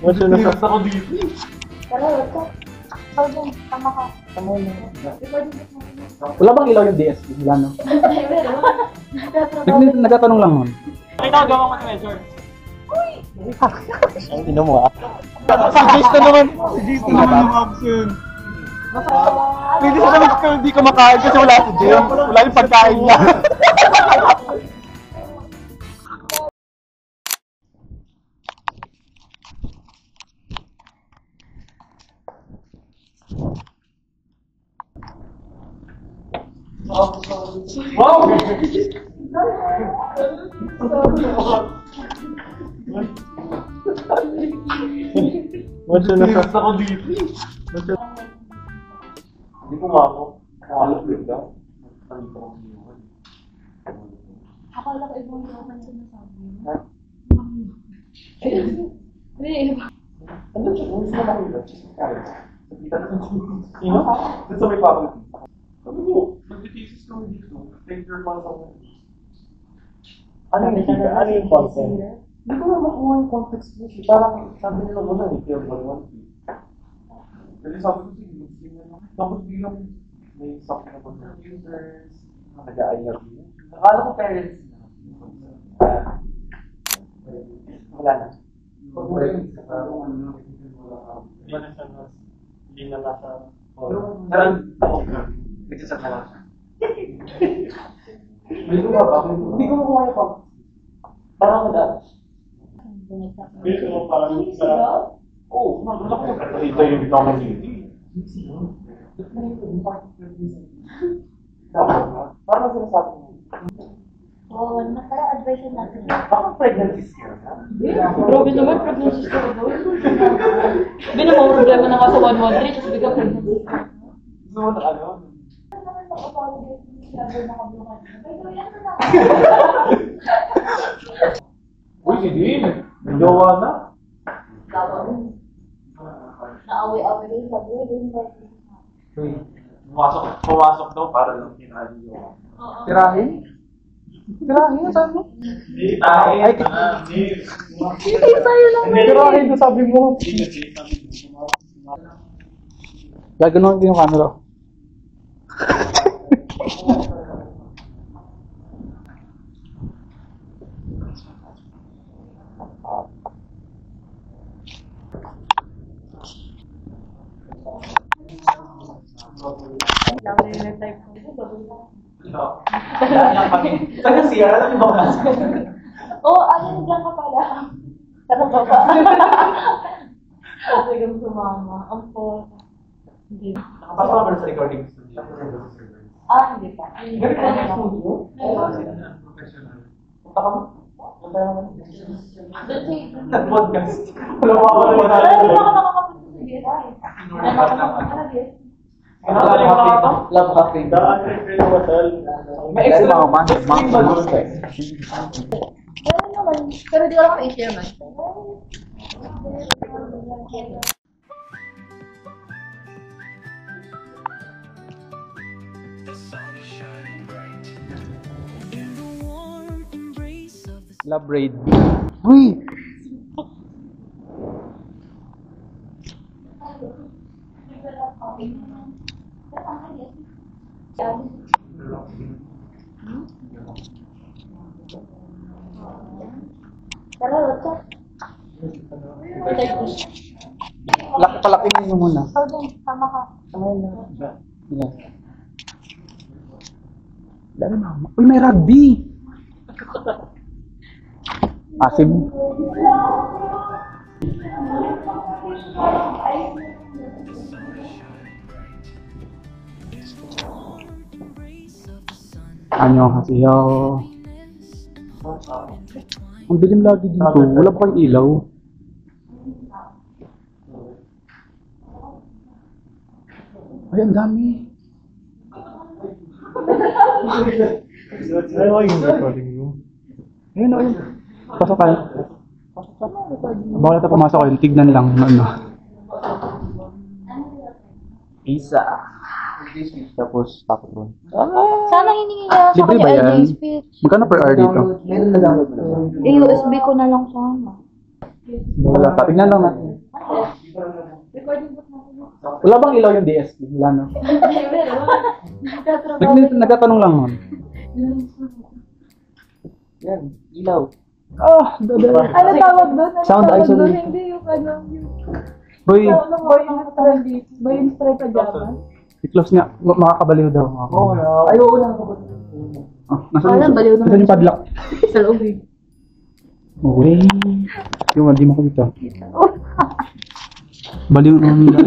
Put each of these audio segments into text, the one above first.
Masya nasas ako dito. Tara, wag ka. Ikaw dyan, tama ka. Tama na. Wala bang ilaw yung DSP? Wala, no? Nagtatanong lang nun. Pakita ko gawa ko ni Major. Ang ino mo, ah. Si Jace na naman. Si Jace na naman yung option. Pwede sa naman kung hindi kumakain kasi wala si Jace. Wala yung pagkain niya. Wow! Masya nasas ako dito. Hindi ko nga ako. Nakakalapit ka. Nakakalimutan ko yun. Akala ko ibang naman sinasabi mo. Ha? Hindi. Ano siya? Ano siya nakakita? Nakita na sino? Dito sa may public. Ano mo? Nag-thesis kami dito. Take your class ako. Ano yung content? Hindi ko na makuha yung context mo siya. Parang sabi nila mo na eh. Kaya ba naman? Kasi sabi ko sige. Tapos bilang may sakit na computers, nag-a-IRB. Nakala ko parents na. Wala na. Hindi na nasa... Parang ako na. Nagsasak na lang siya. Hindi ko ba? Hindi ko makuha yung context. Parang madalas. Dito mo parang sa... Oo, nagulak ko. Ito yung common duty. Parang sinasabi mo. Oo, tara, advice natin. Bakit pregnancy scare ka? Grabe naman, pregnancy scare daw. Binamang problema na nga sa 113, tapos bigla pregnancy scare. Gusto mo na ano? Ano naman mag-apologize kung sabi nakablokan? Pero yan na lang. Uy, si Dean! May jowa na? Gawin. Naaway-away rin, sabi rin. Uy, pumasok daw para lang kinahin yung jowa. Tirahin? Tirahin, sabi mo? Hindi tayo. Ay, Hindi, sa'yo lang. tirahin na sabi mo. Gaganon din yung camera. Lang na yung type ko. Taga siya, alam mo ba? Oo, ayun, dyan ka pala. Tara baba. Kasi kang sumama. Ang po. Hindi. Nakapasok ba sa recording studio? Hindi pa. Ganun ka na studio? Professional. Punta ka mo? Punta ka mo? Nag-podcast. Wala mo ako Pero na hindi ako makakapunta sa BSI. Nakakapunta sa BSI. Love hacking. May extra Pero naman, pero di ko lang ma-ATM man. Love raid. Uy! Tara, wag ka. Palakinin mo muna. Ikaw dyan, tama ka. Yes. Dami mama. Uy, may rugby! Asim. Annyeonghaseyo. Ang dilim lagi dito. Wala pa kayong ilaw. Ay, ang dami. Ayaw yung recording mo. Ayun, ayun. Pasok tayo. Bawal na pumasok kayo. Tignan lang. Ano. Isa. Tapos, tapos mo. Sana hiningi niya sa Libre ba kanya yan? LJ speech. Magkano per hour dito? Meron na download mo naman. Eh, USB ko na lang sana. Wala pa. Tignan lang natin. Wala bang ilaw yung DSP? Wala no? Nagtatanong lang nun. Yan, ilaw. Ah, dadala. Ano tawag doon? Ano Sound tawag isolation. doon? Hindi yung ano. Boy, Boy in straight pajama. i-close nga. Makakabaliw daw. Oo na. Ay, oo na. Nasaan Wala, baliw naman. Nasaan yung padlock? Sa loob eh. Uy. Yung hindi mo kita. Baliw naman nila.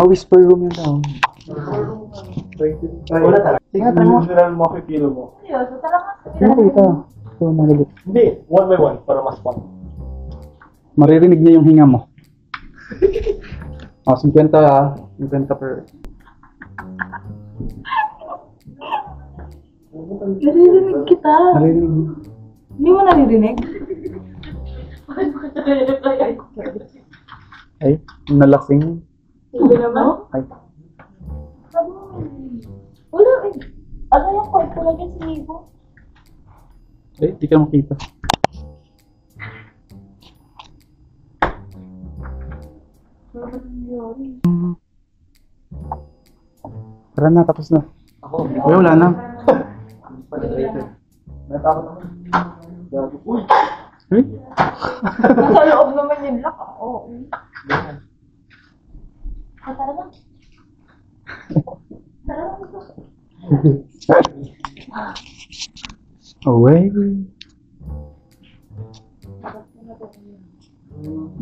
Whisper room yun daw. Wala talaga. Sige, try mo. Usual mo kikilo mo. Seryoso, talaga. Hindi mo kita. Ito, magalit. Hindi, one by one, para mas fun. Maririnig niya yung hinga mo. 50 ah. 50 per... Naririnig kita. Maririnig. Hindi mo naririnig? Ay, nalasing. Hindi naman. Ay. Wala eh. Ano yung point ko lang yung sinibo? Ay, di ka makita. Tara na, tapos na. Ako. Uy, wala na. Natakot ako. Uy! Uy? Nasa loob naman yung lock. Oo. Tara na. Tara na. Away.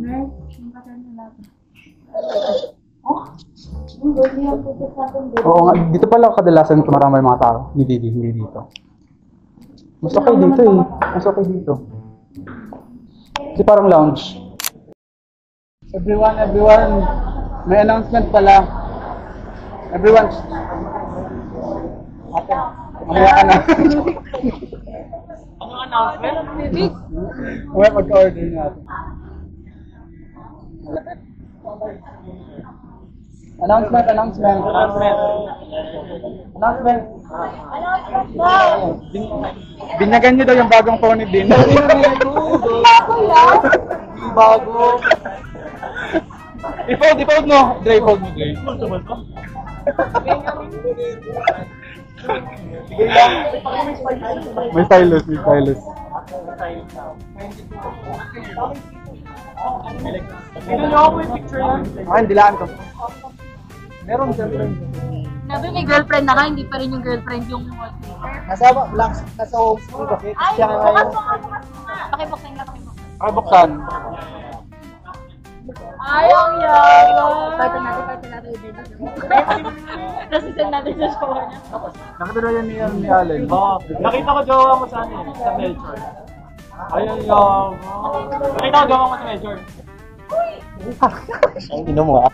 Nurse, yung pattern na natin. Oh, yung gawin yung putis natin dito. Oo nga, dito pala kadalasan marami mga tao. Hindi dito. Mas okay dito eh. Mas okay dito. Kasi parang lounge. Everyone. May announcement pala. Everyone. Okay. Mamaya ka na. Ano announcement? Mamaya mag-order natin. Announcement. Binyagan niyo daw yung bagong phone ni Din. Bago. I-fold mo. Dre, fold mo, Dre. May stylus. Tignan niyo ako yung picture yan. Dilaan ko. Meron siyempre. Sabi may girlfriend na ka, hindi pa rin yung girlfriend yung wallpaper. Nasa home school kasi. Ay, Siya nga bukas yung... mo. Pakibuksan ka. Ay, buksan. Ay, ang yawa. Parte natin. Tapos send natin sa show niya. Nakita na yan ni Allen. Nakita ko jowa mo sa ano sa Melchor. Ayun yung... Nakita ko jowa mo sa Melchor. Ang ino mo ah.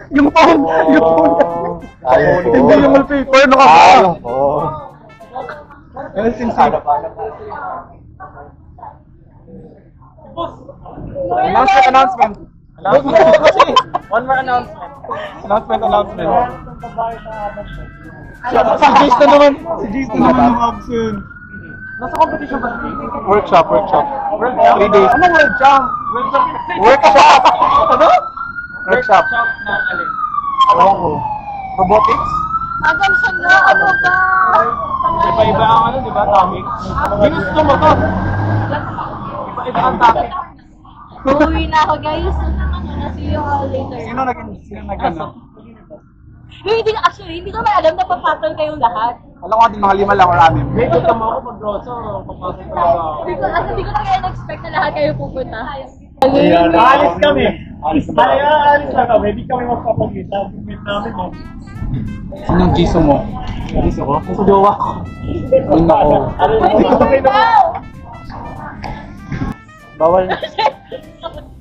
Yung phone! Ayaw ko. Hindi yung wallpaper, Ayaw nakaka. ko. Ano sinsig? Announcement. One more announcement. Announcement. Si Jason naman yung absent. Nasa competition ba? Workshop. 3 days. Ano workshop? Workshop! Ano? Workshop. na alin? Ewan ko. Robotics? Agam siya na, ano ba? Iba-iba ang ano, di ba, topic? Ginusto mo to. Iba-iba ang topic. Uuwi na ako, guys. See you all later. Sino nag-ano? Hindi ko may alam na papatol kayong lahat. Alam ko din mga 5 lang or 6. May gusto mo ako mag-grosso, papasok talaga ako. Hindi ko na kaya na-expect na lahat kayo pupunta. Alis kami. Alis lang kami. Hindi kami magpapagkita. Meet namin mo. Sino yung Jisoo mo? Jisoo ko? Sa jowa ko. Yun ako. Bawal.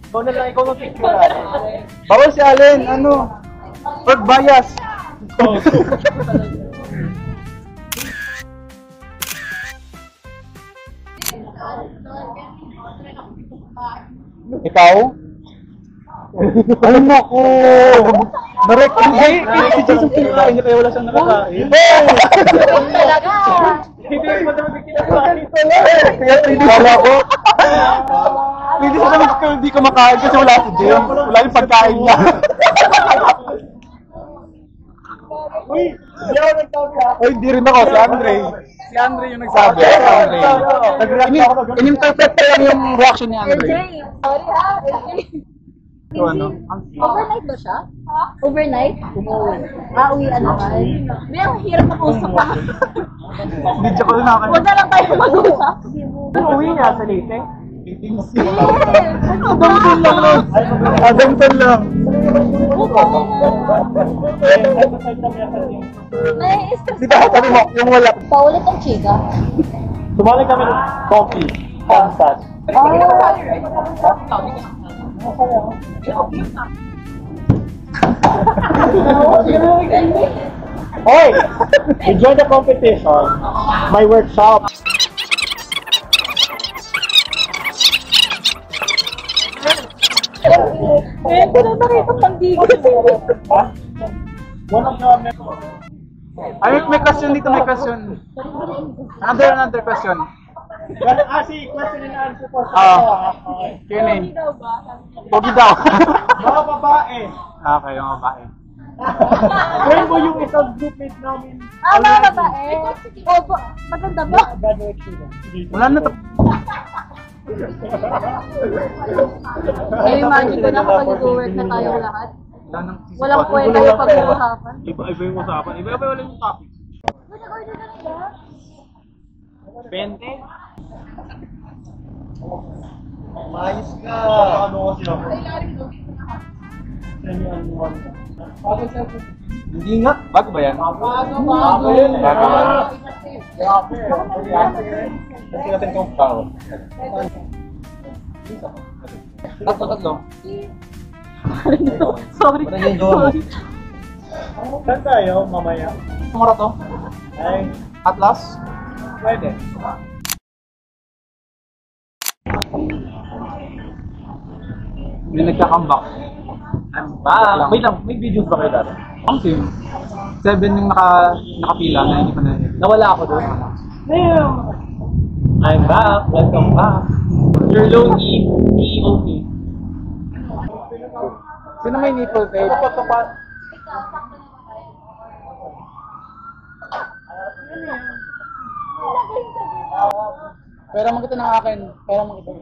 Ikaw na lang, ikaw mag-picture. Bawal si Allen. Ano? Work bias. Ikaw? Alam mo ko. Narek, hindi. Si Jason pinakain niya kaya wala siyang nakakain. Talaga. Kaya hindi wala ko. Hindi siya naman hindi kumakain kasi wala si James. Wala yung pagkain niya. Uy, hindi ako nagsabi ha. Oy, hindi rin ako. Si Andre. Si Andre yung nagsabi. Si Andre. In-interpret ko lang yung reaction ni Andre. LJ, sorry ha, LJ. So ano? Overnight ba siya? Overnight? Uwian naman. May ang hirap na kausap pa. Video ko na Huwag na lang tayo mag-usap. Uwi niya sa Leyte. Adamson lang nun. Adamson lang. Nai-stress Di ba sabi mo, yung wala. Paulit ang chika. Sumali kami ng coffee. Kansas. Hoy! Enjoy the competition. My workshop. Eh, ko na nakita pandigil. One of the members. Ay, may question dito, may question. Another question. Si question and answer po Ah. sa Q&A. Pogi daw. mga babae. Okay, yung babae. Friend mo yung isang groupmate namin. Mga babae. Opo, maganda ba? Graduate student. Wala na to. Ay, imagine ko na kapag nag-work na tayong lahat. Wala nang Walang kwenta yung pag-uusapan. Iba yung usapan. Iba wala yung topic. Nag-order ka na ba? 20? Mayos ka. Ano kasi ako? Hindi nga. Bago ba yan? Bago yun eh. Bago. Kasi natin kung tao. Tatlo. Sorry. Sorry. Saan tayo mamaya? Tumura to? Ay, Atlas? pwede. Hindi nagka-comeback. I'm back. Wait lang, may videos ba kayo dati? Ang team. 7 yung nakapila na hindi pa na. Nawala ako doon. Damn! I'm back. Welcome back. Your lonely POV. Sino may nipple tape? Pera mo kita ng akin. Pera mo kita.